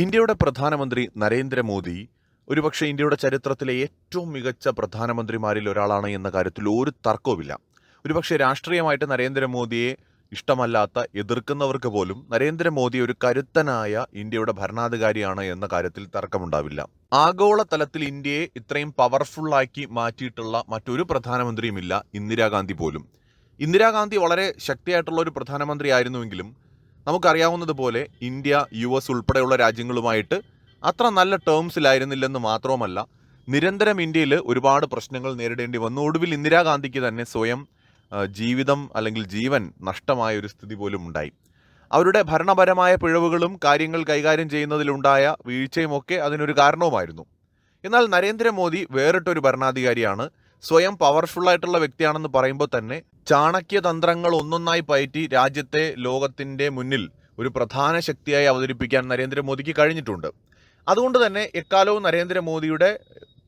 ഇന്ത്യയുടെ പ്രധാനമന്ത്രി നരേന്ദ്രമോദി ഒരുപക്ഷെ ഇന്ത്യയുടെ ചരിത്രത്തിലെ ഏറ്റവും മികച്ച പ്രധാനമന്ത്രിമാരിൽ ഒരാളാണ് എന്ന കാര്യത്തിൽ ഒരു തർക്കവുമില്ല. ഒരുപക്ഷെ രാഷ്ട്രീയമായിട്ട് നരേന്ദ്രമോദിയെ ഇഷ്ടമല്ലാത്ത എതിർക്കുന്നവർക്ക് പോലും നരേന്ദ്രമോദി ഒരു കരുത്തനായ ഇന്ത്യയുടെ ഭരണാധികാരിയാണ് എന്ന കാര്യത്തിൽ തർക്കമുണ്ടാവില്ല. ആഗോളതലത്തിൽ ഇന്ത്യയെ ഇത്രയും പവർഫുള്ളാക്കി മാറ്റിയിട്ടുള്ള മറ്റൊരു പ്രധാനമന്ത്രിയുമില്ല, ഇന്ദിരാഗാന്ധി പോലും. ഇന്ദിരാഗാന്ധി വളരെ ശക്തിയായിട്ടുള്ള ഒരു പ്രധാനമന്ത്രി ആയിരുന്നുവെങ്കിലും നമുക്കറിയാവുന്നതുപോലെ ഇന്ത്യ US ഉൾപ്പെടെയുള്ള രാജ്യങ്ങളുമായിട്ട് അത്ര നല്ല ടേംസിലായിരുന്നില്ലെന്ന് മാത്രവുമല്ല, നിരന്തരം ഇന്ത്യയിൽ ഒരുപാട് പ്രശ്നങ്ങൾ നേരിടേണ്ടി വന്നു. ഒടുവിൽ ഇന്ദിരാഗാന്ധിക്ക് തന്നെ സ്വയം ജീവിതം അല്ലെങ്കിൽ ജീവൻ നഷ്ടമായ ഒരു സ്ഥിതി പോലും ഉണ്ടായി. അവരുടെ ഭരണപരമായ പിഴവുകളും കാര്യങ്ങൾ കൈകാര്യം ചെയ്യുന്നതിലുണ്ടായ വീഴ്ചയുമൊക്കെ അതിനൊരു കാരണവുമായിരുന്നു. എന്നാൽ നരേന്ദ്രമോദി വേറിട്ടൊരു ഭരണാധികാരിയാണ്. സ്വയം പവർഫുള്ളായിട്ടുള്ള വ്യക്തിയാണെന്ന് പറയുമ്പോൾ തന്നെ ചാണക്യതന്ത്രങ്ങൾ ഒന്നൊന്നായി പയറ്റി രാജ്യത്തെ ലോകത്തിൻ്റെ മുന്നിൽ ഒരു പ്രധാന ശക്തിയായി അവതരിപ്പിക്കാൻ നരേന്ദ്രമോദിക്ക് കഴിഞ്ഞിട്ടുണ്ട്. അതുകൊണ്ട് തന്നെ എക്കാലവും നരേന്ദ്രമോദിയുടെ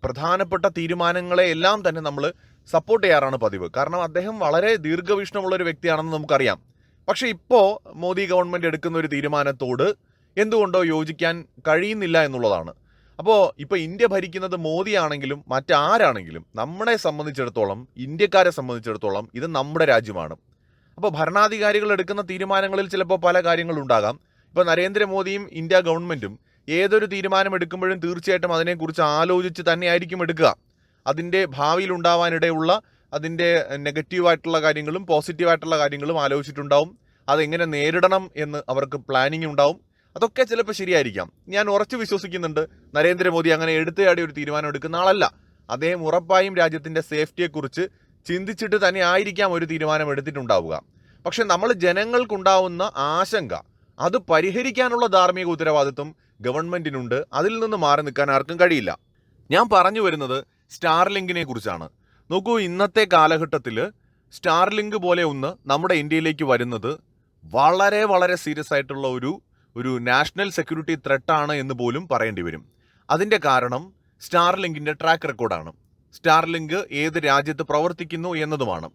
പ്രധാനപ്പെട്ട തീരുമാനങ്ങളെ എല്ലാം തന്നെ നമ്മൾ സപ്പോർട്ട് ചെയ്യാറാണ് പതിവ്. കാരണം അദ്ദേഹം വളരെ ദീർഘവീക്ഷണമുള്ള ഒരു വ്യക്തിയാണെന്ന് നമുക്കറിയാം. പക്ഷേ ഇപ്പോൾ മോദി ഗവൺമെൻറ് എടുക്കുന്ന ഒരു തീരുമാനത്തോട് എന്തുകൊണ്ടോ യോജിക്കാൻ കഴിയുന്നില്ല എന്നുള്ളതാണ്. അപ്പോൾ ഇപ്പോൾ ഇന്ത്യ ഭരിക്കുന്നത് മോദിയാണെങ്കിലും മറ്റാരാണെങ്കിലും നമ്മളെ സംബന്ധിച്ചിടത്തോളം, ഇന്ത്യക്കാരെ സംബന്ധിച്ചിടത്തോളം ഇത് നമ്മുടെ രാജ്യമാണ്. അപ്പോൾ ഭരണാധികാരികൾ എടുക്കുന്ന തീരുമാനങ്ങളിൽ ചിലപ്പോൾ പല കാര്യങ്ങളുണ്ടാകാം. ഇപ്പോൾ നരേന്ദ്രമോദിയും ഇന്ത്യ ഗവൺമെൻറ്റും ഏതൊരു തീരുമാനം എടുക്കുമ്പോഴും തീർച്ചയായിട്ടും അതിനെക്കുറിച്ച് ആലോചിച്ച് തന്നെയായിരിക്കും എടുക്കുക. അതിൻ്റെ ഭാവിയിൽ ഉണ്ടാവാനിടയുള്ള അതിൻ്റെ നെഗറ്റീവായിട്ടുള്ള കാര്യങ്ങളും പോസിറ്റീവായിട്ടുള്ള കാര്യങ്ങളും ആലോചിച്ചിട്ടുണ്ടാവും. അതെങ്ങനെ നേരിടണം എന്ന് അവർക്ക് പ്ലാനിങ് ഉണ്ടാവും. അതൊക്കെ ചിലപ്പോൾ ശരിയായിരിക്കാം. ഞാൻ ഉറച്ചു വിശ്വസിക്കുന്നുണ്ട് നരേന്ദ്രമോദി അങ്ങനെ എടുത്തയാടി ഒരു തീരുമാനം എടുക്കുന്ന ആളല്ല. അദ്ദേഹം ഉറപ്പായും രാജ്യത്തിൻ്റെ സേഫ്റ്റിയെക്കുറിച്ച് ചിന്തിച്ചിട്ട് തന്നെ ആയിരിക്കാം ഒരു തീരുമാനം എടുത്തിട്ടുണ്ടാവുക. പക്ഷെ നമ്മൾ ജനങ്ങൾക്കുണ്ടാവുന്ന ആശങ്ക അത് പരിഹരിക്കാനുള്ള ധാർമ്മിക ഉത്തരവാദിത്വം ഗവൺമെൻറ്റിനുണ്ട്. അതിൽ നിന്ന് മാറി നിൽക്കാൻ ആർക്കും കഴിയില്ല. ഞാൻ പറഞ്ഞു വരുന്നത് സ്റ്റാർലിങ്കിനെ കുറിച്ചാണ്. നോക്കൂ, ഇന്നത്തെ കാലഘട്ടത്തിൽ സ്റ്റാർലിങ്ക് പോലെ ഒന്ന് നമ്മുടെ ഇന്ത്യയിലേക്ക് വരുന്നത് വളരെ വളരെ സീരിയസ് ആയിട്ടുള്ള ഒരു നാഷണൽ സെക്യൂരിറ്റി ത്രെട്ടാണ് എന്ന് പോലും പറയേണ്ടി വരും. അതിൻ്റെ കാരണം സ്റ്റാർലിങ്കിൻ്റെ ട്രാക്ക് റെക്കോർഡാണ്. സ്റ്റാർലിങ്ക് ഏത് രാജ്യത്ത് പ്രവർത്തിക്കുന്നു എന്നതുമാണ്.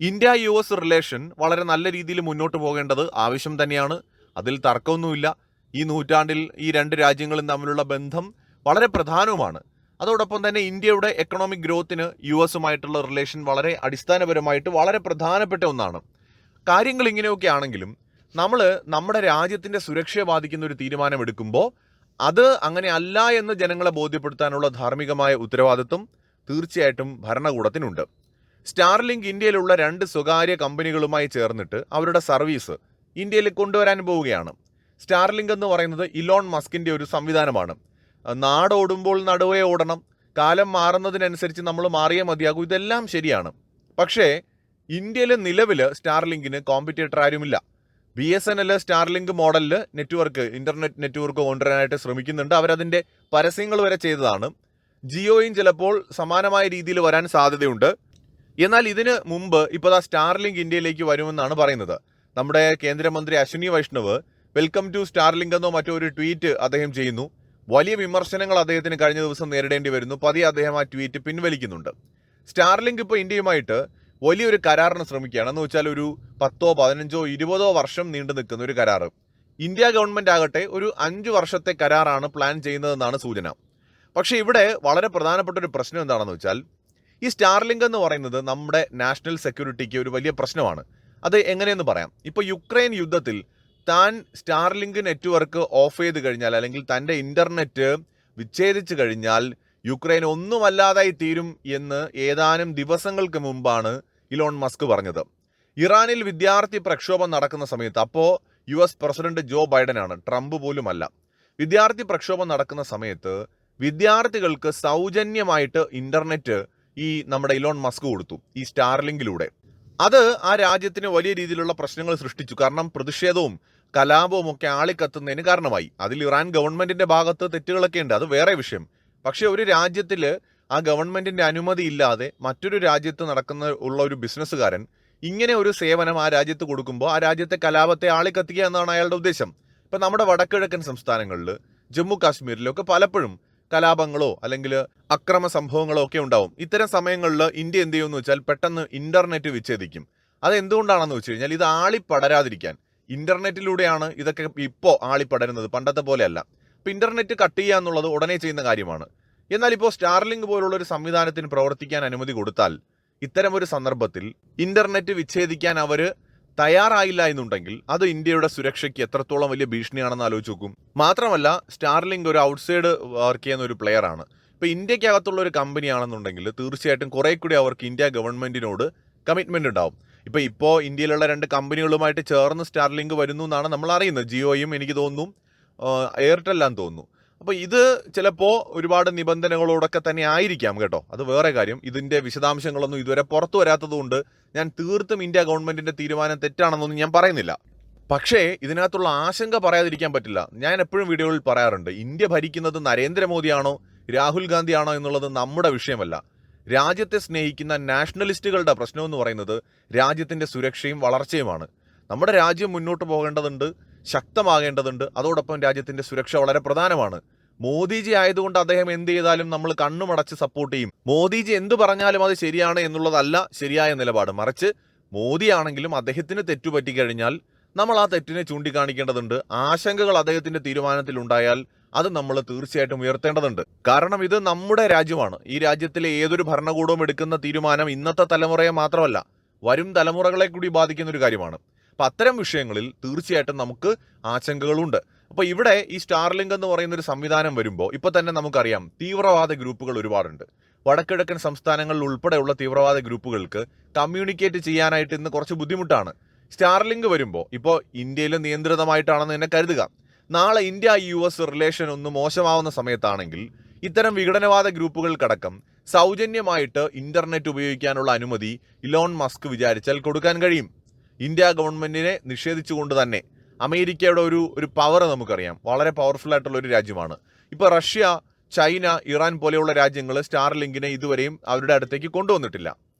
ഇന്ത്യ US റിലേഷൻ വളരെ നല്ല രീതിയിൽ മുന്നോട്ട് പോകേണ്ടത് ആവശ്യം തന്നെയാണ്. അതിൽ തർക്കമൊന്നുമില്ല. ഈ നൂറ്റാണ്ടിൽ ഈ രണ്ട് രാജ്യങ്ങളും തമ്മിലുള്ള ബന്ധം വളരെ പ്രധാനവുമാണ്. അതോടൊപ്പം തന്നെ ഇന്ത്യയുടെ എക്കണോമിക് ഗ്രോത്തിന് US റിലേഷൻ വളരെ അടിസ്ഥാനപരമായിട്ട് വളരെ പ്രധാനപ്പെട്ട ഒന്നാണ്. കാര്യങ്ങൾ ഇങ്ങനെയൊക്കെ ആണെങ്കിലും നമ്മൾ നമ്മുടെ രാജ്യത്തിൻ്റെ സുരക്ഷയെ ബാധിക്കുന്ന ഒരു തീരുമാനം എടുക്കുമ്പോൾ അത് അങ്ങനെ അല്ല എന്ന് ജനങ്ങളെ ബോധ്യപ്പെടുത്താനുള്ള ധാർമ്മികമായ ഉത്തരവാദിത്വം തീർച്ചയായിട്ടും ഭരണകൂടത്തിനുണ്ട്. സ്റ്റാർലിങ്ക് ഇന്ത്യയിലുള്ള 2 സ്വകാര്യ കമ്പനികളുമായി ചേർന്നിട്ട് അവരുടെ സർവീസ് ഇന്ത്യയിൽ കൊണ്ടുവരാൻ പോവുകയാണ്. സ്റ്റാർലിങ്ക് എന്ന് പറയുന്നത് ഇലോൺ മസ്കിൻ്റെ ഒരു സംവിധാനമാണ്. നാടോടുമ്പോൾ നടുവേ ഓടണം, കാലം മാറുന്നതിനനുസരിച്ച് നമ്മൾ മാറിയേ മതിയാകൂ, ഇതെല്ലാം ശരിയാണ്. പക്ഷേ ഇന്ത്യയിൽ നിലവിൽ സ്റ്റാർലിങ്കിന് കോമ്പറ്റേറ്റർ ആരുമില്ല. BSNL സ്റ്റാർലിങ്ക് മോഡലിൽ ഇൻ്റർനെറ്റ് നെറ്റ്വർക്ക് കൊണ്ടുവരാനായിട്ട് ശ്രമിക്കുന്നുണ്ട്. അവരതിൻ്റെ പരസ്യങ്ങൾ വരെ ചെയ്തതാണ്. ജിയോയും ചിലപ്പോൾ സമാനമായ രീതിയിൽ വരാൻ സാധ്യതയുണ്ട്. എന്നാൽ ഇതിന് മുമ്പ് ഇപ്പോൾ സ്റ്റാർലിങ്ക് ഇന്ത്യയിലേക്ക് വരുമെന്നാണ് പറയുന്നത്. നമ്മുടെ കേന്ദ്രമന്ത്രി Ashwini Vaishnaw welcome to Starlink എന്നോ മറ്റോ ഒരു ട്വീറ്റ് അദ്ദേഹം ചെയ്യുന്നു. വലിയ വിമർശനങ്ങൾ അദ്ദേഹത്തിന് കഴിഞ്ഞ ദിവസം നേരിടേണ്ടി വരുന്നു. പതിയെ അദ്ദേഹം ആ ട്വീറ്റ് പിൻവലിക്കുന്നുണ്ട്. സ്റ്റാർലിങ്ക് ഇപ്പോൾ ഇന്ത്യയുമായിട്ട് വലിയൊരു കരാറിന് ശ്രമിക്കുകയാണ്. എന്ന് വെച്ചാൽ ഒരു 10, 15, 20 വർഷം നീണ്ടു നിൽക്കുന്ന ഒരു കരാറ്. ഇന്ത്യ ഗവൺമെൻറ് ആകട്ടെ ഒരു 5 വർഷത്തെ കരാറാണ് പ്ലാൻ ചെയ്യുന്നതെന്നാണ് സൂചന. പക്ഷേ ഇവിടെ വളരെ പ്രധാനപ്പെട്ട ഒരു പ്രശ്നം എന്താണെന്ന് വെച്ചാൽ ഈ സ്റ്റാർലിങ്ക് എന്ന് പറയുന്നത് നമ്മുടെ നാഷണൽ സെക്യൂരിറ്റിക്ക് ഒരു വലിയ പ്രശ്നമാണ്. അത് എങ്ങനെയെന്ന് പറയാം. ഇപ്പോൾ യുക്രൈൻ യുദ്ധത്തിൽ താൻ സ്റ്റാർലിങ്ക് നെറ്റ്വർക്ക് ഓഫ് ചെയ്ത് കഴിഞ്ഞാൽ അല്ലെങ്കിൽ തൻ്റെ ഇൻ്റർനെറ്റ് വിച്ഛേദിച്ച് കഴിഞ്ഞാൽ യുക്രൈൻ ഒന്നുമല്ലാതായി തീരും എന്ന് ഏതാനും ദിവസങ്ങൾക്ക് മുമ്പാണ് ഇലോൺ മസ്ക് പറഞ്ഞത്. ഇറാനിൽ വിദ്യാർത്ഥി പ്രക്ഷോഭം നടക്കുന്ന സമയത്ത്, അപ്പോൾ US പ്രസിഡന്റ് ജോ ബൈഡനാണ്, ട്രംപ് പോലുമല്ല. വിദ്യാർത്ഥി പ്രക്ഷോഭം നടക്കുന്ന സമയത്ത് വിദ്യാർത്ഥികൾക്ക് സൗജന്യമായിട്ട് ഇൻ്റർനെറ്റ് ഈ നമ്മുടെ ഇലോൺ മസ്ക് കൊടുത്തു, ഈ സ്റ്റാർലിങ്കിലൂടെ. അത് ആ രാജ്യത്തിന് വലിയ രീതിയിലുള്ള പ്രശ്നങ്ങൾ സൃഷ്ടിച്ചു. കാരണം പ്രതിഷേധവും കലാപവും ഒക്കെ ആളിക്കത്തുന്നതിന് കാരണമായി. അതിൽ ഇറാൻ ഗവൺമെൻറ്റിൻ്റെ ഭാഗത്ത് തെറ്റുകളൊക്കെ ഉണ്ട്, അത് വേറെ വിഷയം. പക്ഷേ ഒരു രാജ്യത്തിൽ ആ ഗവൺമെൻറ്റിൻ്റെ അനുമതി ഇല്ലാതെ മറ്റൊരു രാജ്യത്ത് ഉള്ള ഒരു ബിസിനസ്സുകാരൻ ഇങ്ങനെ ഒരു സേവനം ആ രാജ്യത്ത് കൊടുക്കുമ്പോൾ ആ രാജ്യത്തെ കലാപത്തെ ആളിക്കത്തിക്കുക എന്നാണ് അയാളുടെ ഉദ്ദേശം. ഇപ്പം നമ്മുടെ വടക്കിഴക്കൻ സംസ്ഥാനങ്ങളിൽ, ജമ്മു കാശ്മീരിലൊക്കെ പലപ്പോഴും കലാപങ്ങളോ അല്ലെങ്കിൽ അക്രമ സംഭവങ്ങളോ ഒക്കെ ഉണ്ടാവും. ഇത്തരം സമയങ്ങളിൽ ഇന്ത്യ എന്ത് ചെയ്യുമെന്ന് വെച്ചാൽ പെട്ടെന്ന് ഇൻ്റർനെറ്റ് വിച്ഛേദിക്കും. അതെന്തുകൊണ്ടാണെന്ന് വെച്ച് കഴിഞ്ഞാൽ ഇത് ആളിപ്പടരാതിരിക്കാൻ. ഇൻ്റർനെറ്റിലൂടെയാണ് ഇതൊക്കെ ഇപ്പോൾ ആളിപ്പടരുന്നത്, പണ്ടത്തെ പോലെയല്ല. ഇന്റർനെറ്റ് കട്ട് ചെയ്യുക എന്നുള്ളത് ഉടനെ ചെയ്യുന്ന കാര്യമാണ്. എന്നാൽ ഇപ്പോൾ സ്റ്റാർലിങ്ക് പോലുള്ള ഒരു സംവിധാനത്തിന് പ്രവർത്തിക്കാൻ അനുമതി കൊടുത്താൽ ഇത്തരം ഒരു സന്ദർഭത്തിൽ ഇന്റർനെറ്റ് വിച്ഛേദിക്കാൻ അവര് തയ്യാറായില്ല എന്നുണ്ടെങ്കിൽ അത് ഇന്ത്യയുടെ സുരക്ഷയ്ക്ക് എത്രത്തോളം വലിയ ഭീഷണിയാണെന്ന് ആലോചിച്ച് നോക്കും. മാത്രമല്ല സ്റ്റാർലിങ്ക് ഒരു ഔട്ട്സൈഡ് വർക്ക് ചെയ്യുന്ന ഒരു പ്ലെയർ ആണ്. ഇപ്പൊ ഇന്ത്യക്കകത്തുള്ള ഒരു കമ്പനി ആണെന്നുണ്ടെങ്കിൽ തീർച്ചയായിട്ടും കുറെ കൂടി അവർക്ക് ഇന്ത്യ ഗവൺമെന്റിനോട് കമ്മിറ്റ്മെന്റ് ഉണ്ടാവും. ഇപ്പോൾ ഇന്ത്യയിലുള്ള 2 കമ്പനികളുമായിട്ട് ചേർന്ന് സ്റ്റാർലിങ്ക് വരുന്നു എന്നാണ് നമ്മൾ അറിയുന്നത്. ജിയോയും എനിക്ക് തോന്നുന്നു എയർടെല്ലാന്ന് തോന്നുന്നു. അപ്പോൾ ഇത് ചിലപ്പോൾ ഒരുപാട് നിബന്ധനകളോടൊക്കെ തന്നെ ആയിരിക്കാം കേട്ടോ. അത് വേറെ കാര്യം. ഇതിന്റെ വിശദാംശങ്ങളൊന്നും ഇതുവരെ പുറത്തു വരാത്തതുകൊണ്ട് ഞാൻ തീർത്തും ഇന്ത്യ ഗവൺമെന്റിന്റെ തീരുമാനം തെറ്റാണെന്നൊന്നും ഞാൻ പറയുന്നില്ല. പക്ഷേ ഇതിനകത്തുള്ള ആശങ്ക പറയാതിരിക്കാൻ പറ്റില്ല. ഞാൻ എപ്പോഴും വീഡിയോയിൽ പറയാറുണ്ട്, ഇന്ത്യ ഭരിക്കുന്നത് നരേന്ദ്രമോദിയാണോ രാഹുൽ ഗാന്ധിയാണോ എന്നുള്ളത് നമ്മുടെ വിഷയമല്ല. രാജ്യത്തെ സ്നേഹിക്കുന്ന നാഷണലിസ്റ്റുകളുടെ പ്രശ്നം എന്ന് പറയുന്നത് രാജ്യത്തിന്റെ സുരക്ഷയും വളർച്ചയുമാണ്. നമ്മുടെ രാജ്യം മുന്നോട്ട് പോകേണ്ടതുണ്ട്, ശക്തമാകേണ്ടതുണ്ട്. അതോടൊപ്പം രാജ്യത്തിന്റെ സുരക്ഷ വളരെ പ്രധാനമാണ്. മോദിജി ആയതുകൊണ്ട് അദ്ദേഹം എന്ത് ചെയ്താലും നമ്മൾ കണ്ണുമടച്ച് സപ്പോർട്ട് ചെയ്യും. മോദിജി എന്ത് പറഞ്ഞാലും അത് ശരിയാണ് എന്നുള്ളതല്ല ശരിയായ നിലപാട്. മറിച്ച് മോദിയാണെങ്കിലും അദ്ദേഹത്തിന് തെറ്റുപറ്റിക്കഴിഞ്ഞാൽ നമ്മൾ ആ തെറ്റിനെ ചൂണ്ടിക്കാണിക്കേണ്ടതുണ്ട്. ആശങ്കകൾ അദ്ദേഹത്തിന്റെ തീരുമാനത്തിൽ ഉണ്ടായാൽ അത് നമ്മൾ തീർച്ചയായിട്ടും ഉയർത്തേണ്ടതുണ്ട്. കാരണം ഇത് നമ്മുടെ രാജ്യമാണ്. ഈ രാജ്യത്തിലെ ഏതൊരു ഭരണകൂടവും എടുക്കുന്ന തീരുമാനം ഇന്നത്തെ തലമുറയെ മാത്രമല്ല വരും തലമുറകളെ കൂടി ബാധിക്കുന്ന ഒരു കാര്യമാണ്. അപ്പൊ അത്തരം വിഷയങ്ങളിൽ തീർച്ചയായിട്ടും നമുക്ക് ആശങ്കകളുണ്ട്. അപ്പൊ ഇവിടെ ഈ സ്റ്റാർലിങ്ക് എന്ന് പറയുന്ന ഒരു സംവിധാനം വരുമ്പോൾ ഇപ്പൊ തന്നെ നമുക്കറിയാം തീവ്രവാദ ഗ്രൂപ്പുകൾ ഒരുപാടുണ്ട്. വടക്കിഴക്കൻ സംസ്ഥാനങ്ങളിൽ ഉൾപ്പെടെയുള്ള തീവ്രവാദ ഗ്രൂപ്പുകൾക്ക് കമ്മ്യൂണിക്കേറ്റ് ചെയ്യാനായിട്ട് ഇന്ന് കുറച്ച് ബുദ്ധിമുട്ടാണ്. സ്റ്റാർലിങ്ക് വരുമ്പോൾ ഇപ്പോൾ ഇന്ത്യയിൽ നിയന്ത്രിതമായിട്ടാണെന്ന് തന്നെ കരുതുക. നാളെ ഇന്ത്യ US റിലേഷൻ ഒന്ന് മോശമാവുന്ന സമയത്താണെങ്കിൽ ഇത്തരം വിഘടനവാദ ഗ്രൂപ്പുകൾക്കടക്കം സൗജന്യമായിട്ട് ഇന്റർനെറ്റ് ഉപയോഗിക്കാനുള്ള അനുമതി ഇലോൺ മസ്ക് വിചാരിച്ചാൽ കൊടുക്കാൻ കഴിയും. ഇന്ത്യ ഗവൺമെന്റിനെ നിഷേധിച്ചുകൊണ്ട് തന്നെ. അമേരിക്കയുടെ ഒരു പവർ നമുക്കറിയാം, വളരെ പവർഫുൾ ആയിട്ടുള്ള ഒരു രാജ്യമാണ്. ഇപ്പൊ റഷ്യ, ചൈന, ഇറാൻ പോലെയുള്ള രാജ്യങ്ങൾ സ്റ്റാർലിങ്കിനെ ഇതുവരെയും അവരുടെ അടുത്തേക്ക് കൊണ്ടുവന്നിട്ടില്ല.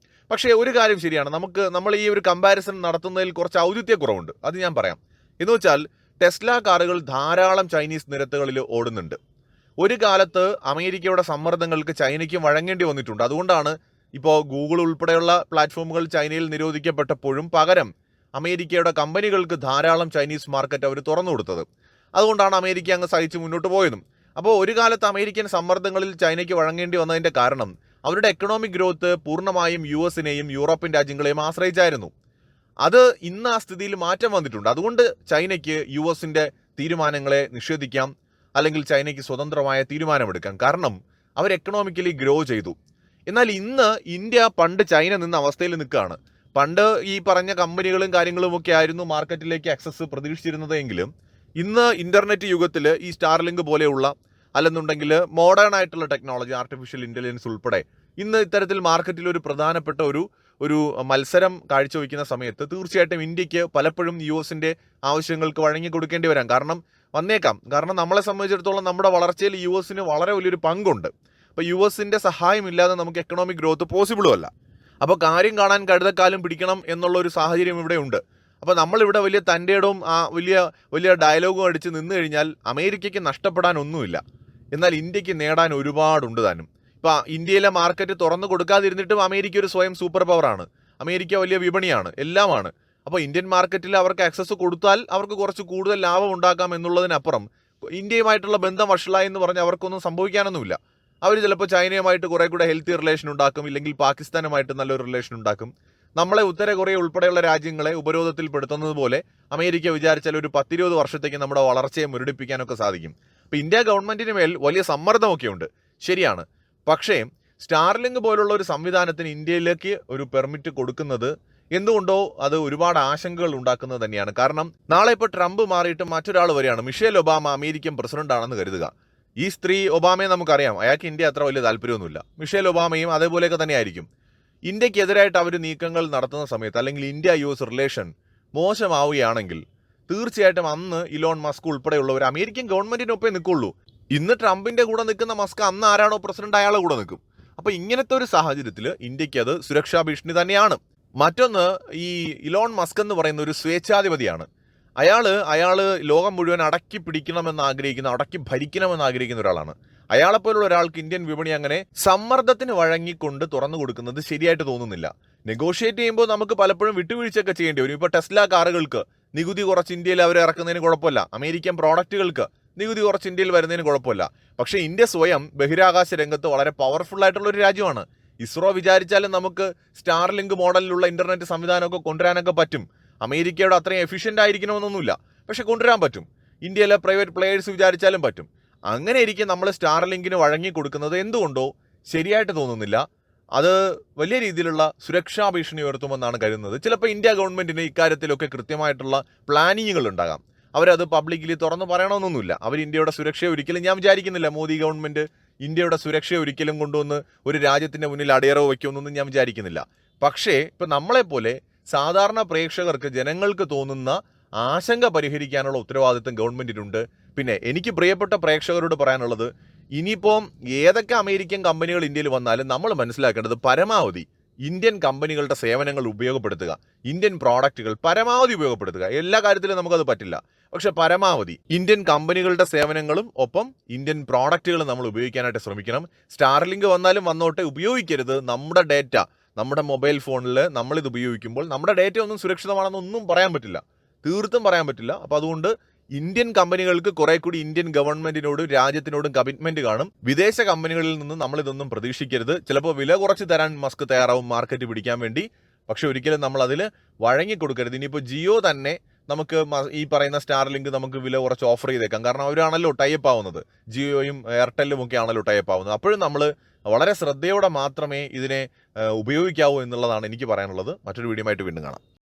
പക്ഷേ ഒരു കാര്യം ശരിയാണ്, നമ്മൾ ഈ ഒരു കമ്പാരിസൺ നടത്തുന്നതിൽ കുറച്ച് ഔചിത്യക്കുറവുണ്ട്. അത് ഞാൻ പറയാം. എന്ന് വെച്ചാൽ ടെസ്ല കാറുകൾ ധാരാളം ചൈനീസ് നിരത്തുകളിൽ ഓടുന്നുണ്ട്. ഒരു കാലത്ത് അമേരിക്കയുടെ സമ്മർദ്ദങ്ങൾക്ക് ചൈനയ്ക്ക് വഴങ്ങേണ്ടി വന്നിട്ടുണ്ട്. അതുകൊണ്ടാണ് ഇപ്പോൾ ഗൂഗിൾ ഉൾപ്പെടെയുള്ള പ്ലാറ്റ്ഫോമുകൾ ചൈനയിൽ നിരോധിക്കപ്പെട്ടപ്പോഴും പകരം അമേരിക്കയുടെ കമ്പനികൾക്ക് ധാരാളം ചൈനീസ് മാർക്കറ്റ് അവർ തുറന്നു കൊടുത്തത്. അതുകൊണ്ടാണ് അമേരിക്ക അങ്ങ് സഹിച്ച് മുന്നോട്ട് പോയതും. അപ്പോൾ ഒരു കാലത്ത് അമേരിക്കൻ സമ്മർദ്ദങ്ങളിൽ ചൈനയ്ക്ക് വഴങ്ങേണ്ടി വന്നതിന്റെ കാരണം അവരുടെ എക്കണോമിക് ഗ്രോത്ത് പൂർണ്ണമായും US-നെയും യൂറോപ്യൻ രാജ്യങ്ങളെയും ആശ്രയിച്ചായിരുന്നു. അത് ഇന്ന് ആ സ്ഥിതിയിൽ മാറ്റം വന്നിട്ടുണ്ട്. അതുകൊണ്ട് ചൈനയ്ക്ക് US-ന്റെ തീരുമാനങ്ങളെ നിഷേധിക്കാം, അല്ലെങ്കിൽ ചൈനയ്ക്ക് സ്വതന്ത്രമായ തീരുമാനമെടുക്കാം. കാരണം അവർ എക്കണോമിക്കലി ഗ്രോ ചെയ്തു. എന്നാൽ ഇന്ന് ഇന്ത്യ പണ്ട് ചൈന നിന്ന അവസ്ഥയിൽ നിൽക്കുകയാണ്. പണ്ട് ഈ പറഞ്ഞ കമ്പനികളും കാര്യങ്ങളും ഒക്കെ ആയിരുന്നു മാർക്കറ്റിലേക്ക് ആക്സസ് പ്രതീക്ഷിച്ചിരുന്നതെങ്കിലും ഇന്ന് ഇന്റർനെറ്റ് യുഗത്തിൽ ഈ സ്റ്റാർലിങ്ക് പോലെയുള്ള അല്ലെന്നുണ്ടെങ്കിൽ മോഡേൺ ആയിട്ടുള്ള ടെക്നോളജി, ആർട്ടിഫിഷ്യൽ ഇന്റലിജൻസ് ഉൾപ്പെടെ ഇന്ന് ഇത്തരത്തിൽ മാർക്കറ്റിൽ ഒരു പ്രധാനപ്പെട്ട ഒരു മത്സരം കാഴ്ചവെക്കുന്ന സമയത്ത് തീർച്ചയായിട്ടും ഇന്ത്യക്ക് പലപ്പോഴും US-ന്റെ ആവശ്യങ്ങൾക്ക് വഴങ്ങി കൊടുക്കേണ്ടി വരാം. കാരണം നമ്മളെ സംബന്ധിച്ചിടത്തോളം നമ്മുടെ വളർച്ചയിൽ US-ന് വളരെ വലിയൊരു പങ്കുണ്ട്. അപ്പോൾ US-ന്റെ സഹായം ഇല്ലാതെ നമുക്ക് എക്കണോമിക് ഗ്രോത്ത് പോസിബിളും അല്ല. അപ്പോൾ കാര്യം കാണാൻ കഴുതക്കാലം പിടിക്കണം എന്നുള്ള ഒരു സാഹചര്യം ഇവിടെ ഉണ്ട്. അപ്പോൾ നമ്മളിവിടെ വലിയ തൻ്റെയിടവും വലിയ ഡയലോഗും അടിച്ച് നിന്ന് കഴിഞ്ഞാൽ അമേരിക്കയ്ക്ക് നഷ്ടപ്പെടാൻ ഒന്നുമില്ല. എന്നാൽ ഇന്ത്യക്ക് നേടാൻ ഒരുപാടുണ്ട് താനും. ഇപ്പം ഇന്ത്യയിലെ മാർക്കറ്റ് തുറന്നു കൊടുക്കാതിരുന്നിട്ടും അമേരിക്ക ഒരു സ്വയം സൂപ്പർ പവറാണ്. അമേരിക്ക വലിയ വിപണിയാണ്, എല്ലാമാണ്. അപ്പോൾ ഇന്ത്യൻ മാർക്കറ്റിൽ അവർക്ക് ആക്സസ് കൊടുത്താൽ അവർക്ക് കുറച്ച് കൂടുതൽ ലാഭം ഉണ്ടാക്കാം എന്നുള്ളതിനപ്പുറം ഇന്ത്യയുമായിട്ടുള്ള ബന്ധം വഷളായി എന്ന് പറഞ്ഞ് അവർക്കൊന്നും സംഭവിക്കാനൊന്നുമില്ല. അവർ ചിലപ്പോൾ ചൈനയുമായിട്ട് കുറെ കൂടെ ഹെൽത്തി റിലേഷൻ ഉണ്ടാക്കും, ഇല്ലെങ്കിൽ പാകിസ്ഥാനുമായിട്ട് നല്ലൊരു റിലേഷൻ ഉണ്ടാക്കും. നമ്മളെ ഉത്തര കൊറിയ ഉൾപ്പെടെയുള്ള രാജ്യങ്ങളെ ഉപരോധത്തിൽപ്പെടുത്തുന്നത് പോലെ അമേരിക്ക വിചാരിച്ചാൽ ഒരു 10-20 വർഷത്തേക്ക് നമ്മുടെ വളർച്ചയെ മുരടിപ്പിക്കാനൊക്കെ സാധിക്കും. അപ്പോൾ ഇന്ത്യ ഗവൺമെന്റിന് മേൽ വലിയ സമ്മർദ്ദമൊക്കെ ഉണ്ട്, ശരിയാണ്. പക്ഷേ സ്റ്റാർലിങ്ക് പോലുള്ള ഒരു സംവിധാനത്തിന് ഇന്ത്യയിലേക്ക് ഒരു പെർമിറ്റ് കൊടുക്കുന്നത് എന്തുകൊണ്ടോ അത് ഒരുപാട് ആശങ്കകൾ ഉണ്ടാക്കുന്നത് തന്നെയാണ്. കാരണം നാളെ ഇപ്പോൾ ട്രംപ് മാറിയിട്ട് മറ്റൊരാൾ വരികയാണ്, മിഷേൽ ഒബാമ അമേരിക്കൻ പ്രസിഡന്റ് ആണെന്ന് കരുതുക. ഈ സ്ത്രീ ഒബാമയെ നമുക്കറിയാം, അയാൾക്ക് ഇന്ത്യ അത്ര വലിയ താല്പര്യമൊന്നുമില്ല. മിഷേൽ ഒബാമയും അതേപോലെയൊക്കെ തന്നെയായിരിക്കും. ഇന്ത്യക്കെതിരായിട്ട് അവർ നീക്കങ്ങൾ നടത്തുന്ന സമയത്ത് അല്ലെങ്കിൽ ഇന്ത്യ US റിലേഷൻ മോശമാവുകയാണെങ്കിൽ തീർച്ചയായിട്ടും അന്ന് ഇലോൺ മസ്ക് ഉൾപ്പെടെയുള്ളവർ അമേരിക്കൻ ഗവൺമെന്റിനൊപ്പേ നിൽക്കുള്ളൂ. ഇന്ന് ട്രംപിന്റെ കൂടെ നിൽക്കുന്ന മസ്ക് അന്ന് ആരാണോ പ്രസിഡന്റ് അയാളെ കൂടെ നിൽക്കും. അപ്പൊ ഇങ്ങനത്തെ ഒരു സാഹചര്യത്തിൽ ഇന്ത്യക്ക് അത് സുരക്ഷാ ഭീഷണി തന്നെയാണ്. മറ്റൊന്ന്, ഈ ഇലോൺ മസ്ക് എന്ന് പറയുന്ന ഒരു സ്വേച്ഛാധിപതിയാണ്. അയാള് ലോകം മുഴുവൻ അടക്കി പിടിക്കണമെന്ന് ആഗ്രഹിക്കുന്ന, അടക്കി ഭരിക്കണമെന്ന് ആഗ്രഹിക്കുന്ന ഒരാളാണ്. അയാളെപ്പോലുള്ള ഒരാൾക്ക് ഇന്ത്യൻ വിപണി അങ്ങനെ സമ്മർദ്ദത്തിന് വഴങ്ങിക്കൊണ്ട് തുറന്നു കൊടുക്കുന്നത് ശരിയായിട്ട് തോന്നുന്നില്ല. നെഗോഷിയേറ്റ് ചെയ്യുമ്പോൾ നമുക്ക് പലപ്പോഴും വിട്ടുവീഴ്ചയൊക്കെ ചെയ്യേണ്ടി വരും. ഇപ്പോൾ ടെസ്ല കാറുകൾക്ക് നികുതി കുറച്ച് ഇന്ത്യയിൽ അവർ ഇറക്കുന്നതിന് കുഴപ്പമില്ല. അമേരിക്കൻ പ്രോഡക്റ്റുകൾക്ക് നികുതി കുറച്ച് ഇന്ത്യയിൽ വരുന്നതിന് കുഴപ്പമില്ല. പക്ഷേ ഇന്ത്യ സ്വയം ബഹിരാകാശ രംഗത്ത് വളരെ പവർഫുൾ ആയിട്ടുള്ള ഒരു രാജ്യമാണ്. ഇസ്രോ വിചാരിച്ചാലും നമുക്ക് സ്റ്റാർലിങ്ക് മോഡലിലുള്ള ഇന്റർനെറ്റ് സംവിധാനമൊക്കെ കൊണ്ടുവരാനൊക്കെ പറ്റും. അമേരിക്കയുടെ അത്രയും എഫിഷ്യൻ്റ് ആയിരിക്കണമെന്നൊന്നുമില്ല, പക്ഷെ കൊണ്ടുവരാൻ പറ്റും. ഇന്ത്യയിലെ പ്രൈവറ്റ് പ്ലേയേഴ്സ് വിചാരിച്ചാലും പറ്റും. അങ്ങനെ ഇരിക്കെ നമ്മൾ സ്റ്റാർലിങ്കിന് വഴങ്ങി കൊടുക്കുന്നത് എന്തുകൊണ്ടോ ശരിയായിട്ട് തോന്നുന്നില്ല. അത് വലിയ രീതിയിലുള്ള സുരക്ഷാ ഭീഷണി ഉയർത്തുമെന്നാണ് കരുതുന്നത്. ചിലപ്പോൾ ഇന്ത്യ ഗവൺമെന്റിന് ഇക്കാര്യത്തിലൊക്കെ കൃത്യമായിട്ടുള്ള പ്ലാനിങ്ങുകൾ ഉണ്ടാകാം. അവരത് പബ്ലിക്കലി തുറന്നു പറയണമെന്നൊന്നുമില്ല. അവർ ഇന്ത്യയുടെ സുരക്ഷയെ ഒരിക്കലും, ഞാൻ വിചാരിക്കുന്നില്ല മോദി ഗവൺമെന്റ് ഇന്ത്യയുടെ സുരക്ഷയെ ഒരിക്കലും കൊണ്ടുവന്ന് ഒരു രാജ്യത്തിന്റെ മുന്നിൽ അടിയറവ് വയ്ക്കുമെന്നൊന്നും ഞാൻ വിചാരിക്കുന്നില്ല. പക്ഷേ ഇപ്പം നമ്മളെപ്പോലെ സാധാരണ പ്രേക്ഷകർക്ക്, ജനങ്ങൾക്ക് തോന്നുന്ന ആശങ്ക പരിഹരിക്കാനുള്ള ഉത്തരവാദിത്വം ഗവൺമെന്റിനുണ്ട്. പിന്നെ എനിക്ക് പ്രിയപ്പെട്ട പ്രേക്ഷകരോട് പറയാനുള്ളത്, ഇനിയിപ്പോൾ ഏതൊക്കെ അമേരിക്കൻ കമ്പനികൾ ഇന്ത്യയിൽ വന്നാലും നമ്മൾ മനസ്സിലാക്കേണ്ടത് പരമാവധി ഇന്ത്യൻ കമ്പനികളുടെ സേവനങ്ങൾ ഉപയോഗപ്പെടുത്തുക, ഇന്ത്യൻ പ്രോഡക്റ്റുകൾ പരമാവധി ഉപയോഗപ്പെടുത്തുക. എല്ലാ കാര്യത്തിലും നമുക്കത് പറ്റില്ല, പക്ഷെ പരമാവധി ഇന്ത്യൻ കമ്പനികളുടെ സേവനങ്ങളും ഒപ്പം ഇന്ത്യൻ പ്രോഡക്റ്റുകളും നമ്മൾ ഉപയോഗിക്കാനായിട്ട് ശ്രമിക്കണം. സ്റ്റാർലിങ്ക് വന്നാലും വന്നോട്ടെ, ഉപയോഗിക്കരുത് നമ്മുടെ ഡേറ്റ. നമ്മുടെ മൊബൈൽ ഫോണിൽ നമ്മളിത് ഉപയോഗിക്കുമ്പോൾ നമ്മുടെ ഡേറ്റ ഒന്നും സുരക്ഷിതമാണെന്നൊന്നും പറയാൻ പറ്റില്ല, തീർത്തും പറയാൻ പറ്റില്ല. അപ്പോൾ അതുകൊണ്ട് ഇന്ത്യൻ കമ്പനികൾക്ക് കുറെ കൂടി ഇന്ത്യൻ ഗവൺമെന്റിനോടും രാജ്യത്തിനോടും കമ്മിറ്റ്മെന്റ് കാണും. വിദേശ കമ്പനികളിൽ നിന്ന് നമ്മൾ ഇതൊന്നും പ്രതീക്ഷിക്കരുത്. ചിലപ്പോൾ വില കുറച്ച് തരാൻ മസ്ക് തയ്യാറാവും മാർക്കറ്റ് പിടിക്കാൻ വേണ്ടി, പക്ഷെ ഒരിക്കലും നമ്മൾ അതിൽ വഴങ്ങിക്കൊടുക്കരുത്. ഇനിയിപ്പോൾ ജിയോ തന്നെ നമുക്ക് ഈ പറയുന്ന സ്റ്റാർലിങ്ക് നമുക്ക് വില കുറച്ച് ഓഫർ ചെയ്തേക്കാം, കാരണം അവരാണല്ലോ ടൈപ്പ് ആവുന്നത്, ജിയോയും എയർടെല്ലും ഒക്കെ ആണല്ലോ ടൈപ്പ് ആവുന്നത്. അപ്പോഴും നമ്മൾ വളരെ ശ്രദ്ധയോടെ മാത്രമേ ഇതിനെ ഉപയോഗിക്കാവൂ എന്നുള്ളതാണ് എനിക്ക് പറയാനുള്ളത്. മറ്റൊരു വീഡിയോ ആയിട്ട് വീണ്ടും കാണാം.